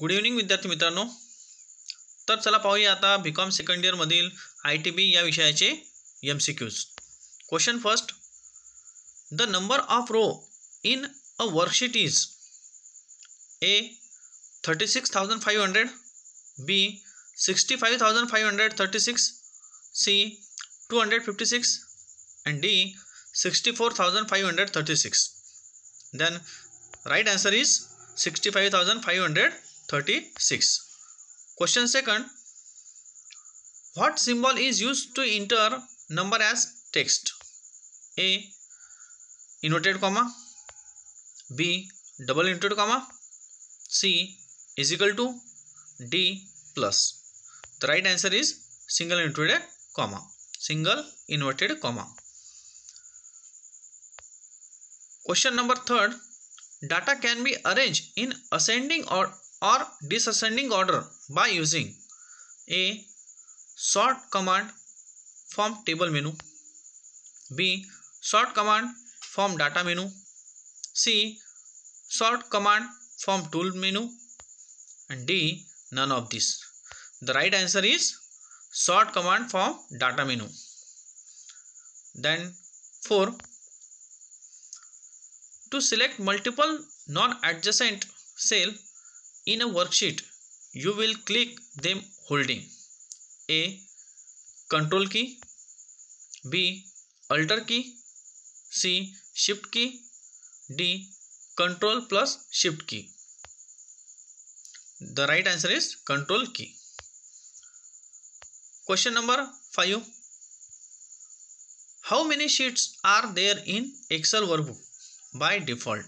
Good evening विद्यार्थी मित्रांनो. तर चला पाहूया आता बीकॉम सेकंड इयर मधील ITB या विषयाचे MCQs. Question first. The number of row in a worksheet is A 36,500, B 65,536, C 256 and D 64,536. Then right answer is 65,536. Question second. What symbol is used to enter number as text? A inverted comma, B double inverted comma, C is equal to, D plus. The right answer is single inverted comma. Single inverted comma. Question number third. Data can be arranged in ascending or descending order by using A sort command from table menu, B sort command from data menu, C sort command from tool menu, and D none of this. The right answer is sort command from data menu. Then 4. To select multiple non-adjacent cell in a worksheet, you will click them holding A control key, B alt key, C shift key, D control plus shift key. The right answer is control key. Question number 5. How many sheets are there in Excel workbook by default?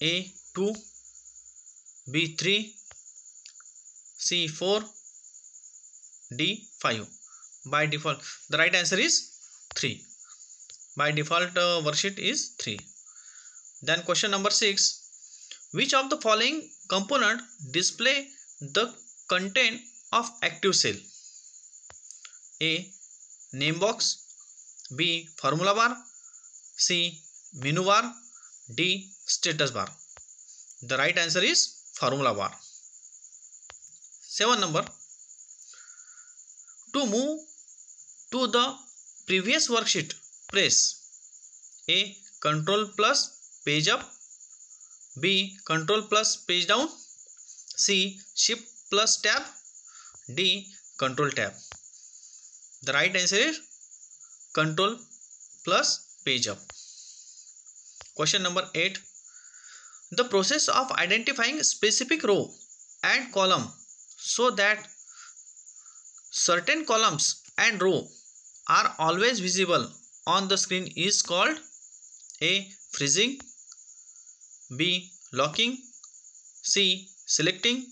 A 2, B 3, C 4, D 5. By default, the right answer is 3. By default worksheet is 3. Then question number 6. Which of the following component display the content of active cell? A name box, B formula bar, C menu bar, D status bar. The right answer is formula bar. 7 number. To move to the previous worksheet, press A control plus page up, B control plus page down, C shift plus tab, D control tab. The right answer is control plus page up. Question number 8. The process of identifying specific row and column so that certain columns and row are always visible on the screen is called A freezing, B locking, C selecting,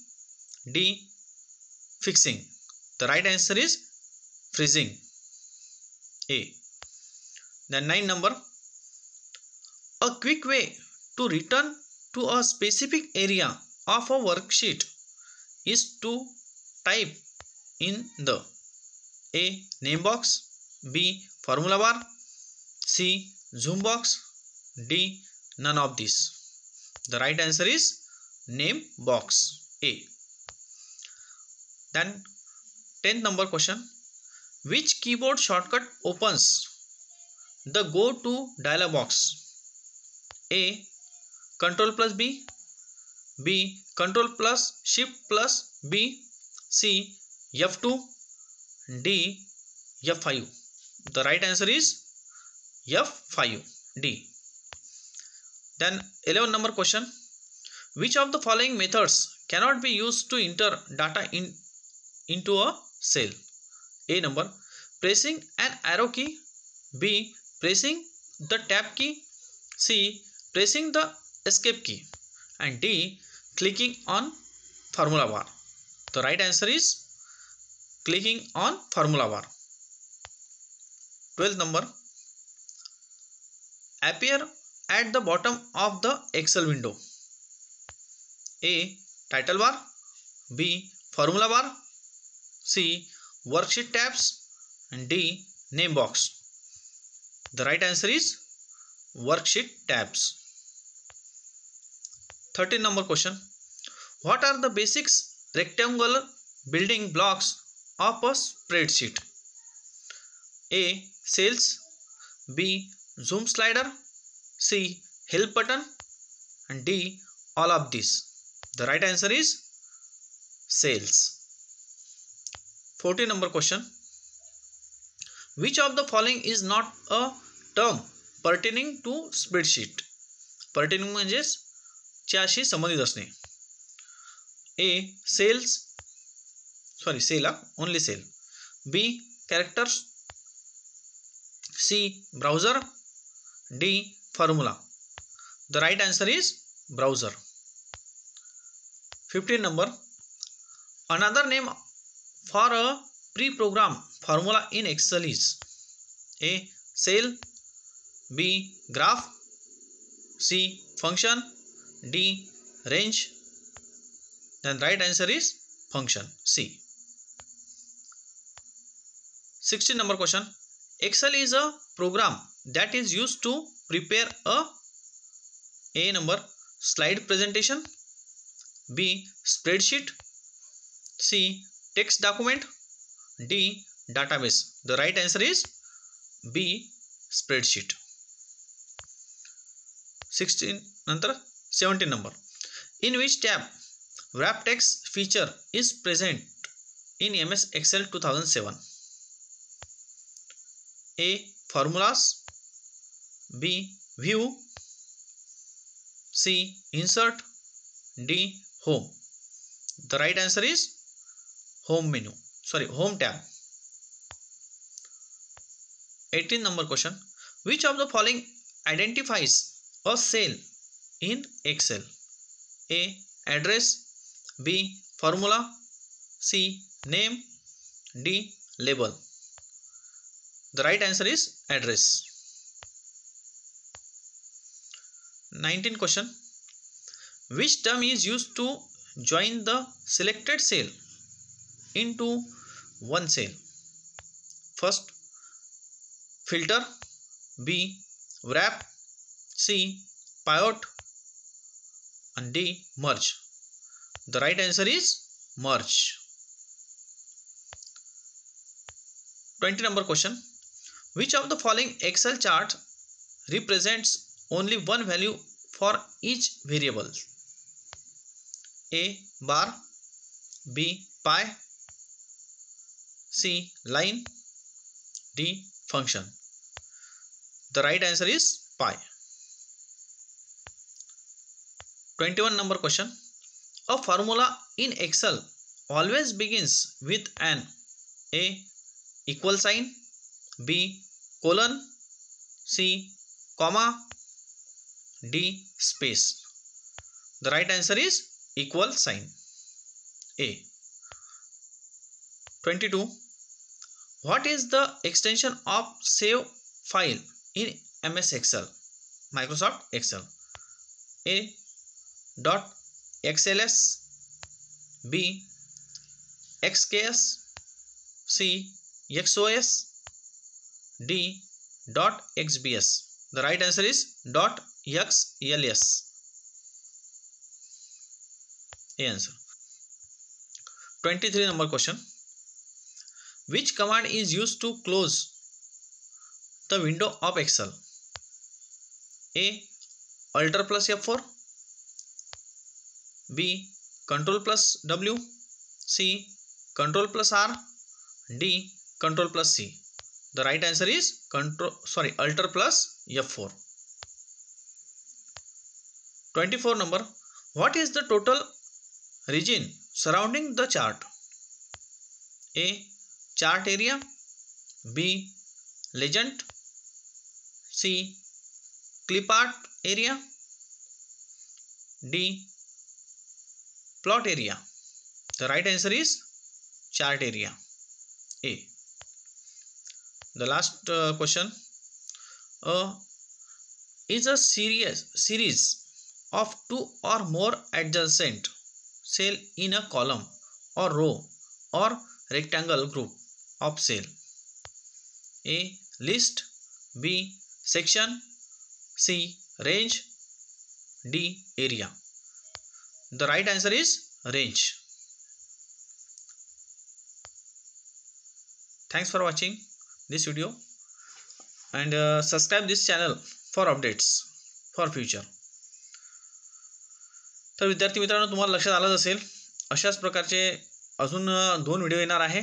D fixing. The right answer is freezing, A. Then 9 number. A quick way to return to a specific area of a worksheet is to type in the A name box, B formula bar, C zoom box, D none of this. The right answer is name box, A. Then 10th number question. Which keyboard shortcut opens the go to dialog box? A control plus B, B control plus shift plus B, C F2, D F5. The right answer is F5, D. Then 11 number question. Which of the following methods cannot be used to enter data into a cell? A number. Pressing an arrow key, B pressing the tab key, C pressing the escape key, and D clicking on formula bar. The right answer is clicking on formula bar. 12th number. Appear at the bottom of the Excel window. A title bar, B formula bar, C worksheet tabs, and D name box. The right answer is worksheet tabs. 13 number question. What are the basics rectangular building blocks of a spreadsheet? A. Cells. B. Zoom slider. C. Help button. And D. All of these. The right answer is cells. 14 number question. Which of the following is not a term pertaining to spreadsheet? Pertaining म्हणजेच च्याशी संबंधित असणे. A. Cells. Sorry, cell, only cell. B. Characters. C. Browser. D. Formula. The right answer is browser. 15 number. Another name for a pre-programmed formula in Excel is A. Cell. B. Graph. C. Function. D. Range. Then right answer is function, C. 16 number question. Excel is a program that is used to prepare a number slide presentation, B. Spreadsheet, C. Text document, D. Database. The right answer is B. Spreadsheet. 16 नंतर 17 number. In which tab wrap text feature is present in MS Excel 2007? A. Formulas. B. View. C. Insert. D. Home. The right answer is home menu. Sorry, home tab. 18 number question. Which of the following identifies a cell in Excel? A. Address. B. Formula. C. Name. D. Label. The right answer is address. 19 question. Which term is used to join the selected cell into one cell? First, filter. B. Wrap. C. Pivot. And D. Merge. The right answer is merge. 20 number question. Which of the following Excel chart represents only one value for each variable? A. Bar. B. Pi. C. Line. D. Function. The right answer is pi. 21 number question. A formula in Excel always begins with an A. Equal sign. B. Colon. C. Comma. D. Space. The right answer is equal sign, A. 22. What is the extension of save file in MS Excel, Microsoft Excel? A. .xls. B. xks. C. xos. D. .xbs. The right answer is .xls. A answer. 23 number question. Which command is used to close the window of Excel? A. Alt plus F4. B. Ctrl plus W. C. Ctrl plus R. D. Ctrl plus C. The right answer is Alt plus F4. 24 number. What is the total region surrounding the chart? A. Chart area. B. Legend. C. Clip art area. D. Plot area. The right answer is chart area, A. The last question is a series of two or more adjacent cell in a column or row or rectangle group of cell. A. List. B. Section. C. Range. D. Area. The right answer is range. Thanks for watching this video and subscribe this channel for updates for future. तर विद्यार्थी मित्रांनो, तुम्हाला लक्षात आलंच असेल अशाच प्रकारचे अजून 2 व्हिडिओ येणार आहे.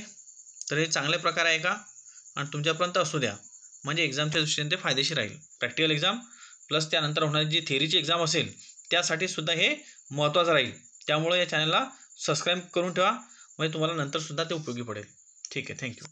तर हे चांगल्या प्रकारे ऐका आणि तुमच्यापर्यंत असू द्या, म्हणजे एक्झामच्या दृष्टीने ते फायदेशीर राहील. प्रॅक्टिकल एक्झाम प्लस त्यानंतर होणारी जी थेअरीची एक्झाम असेल त्यासाठी सुद्धा हे महत्त्वाचं राहील. त्यामुळे या चॅनलला सबस्क्राईब करून ठेवा, म्हणजे तुम्हाला नंतर सुद्धा ते उपयोगी पडेल. ठीक आहे, थँक्यू.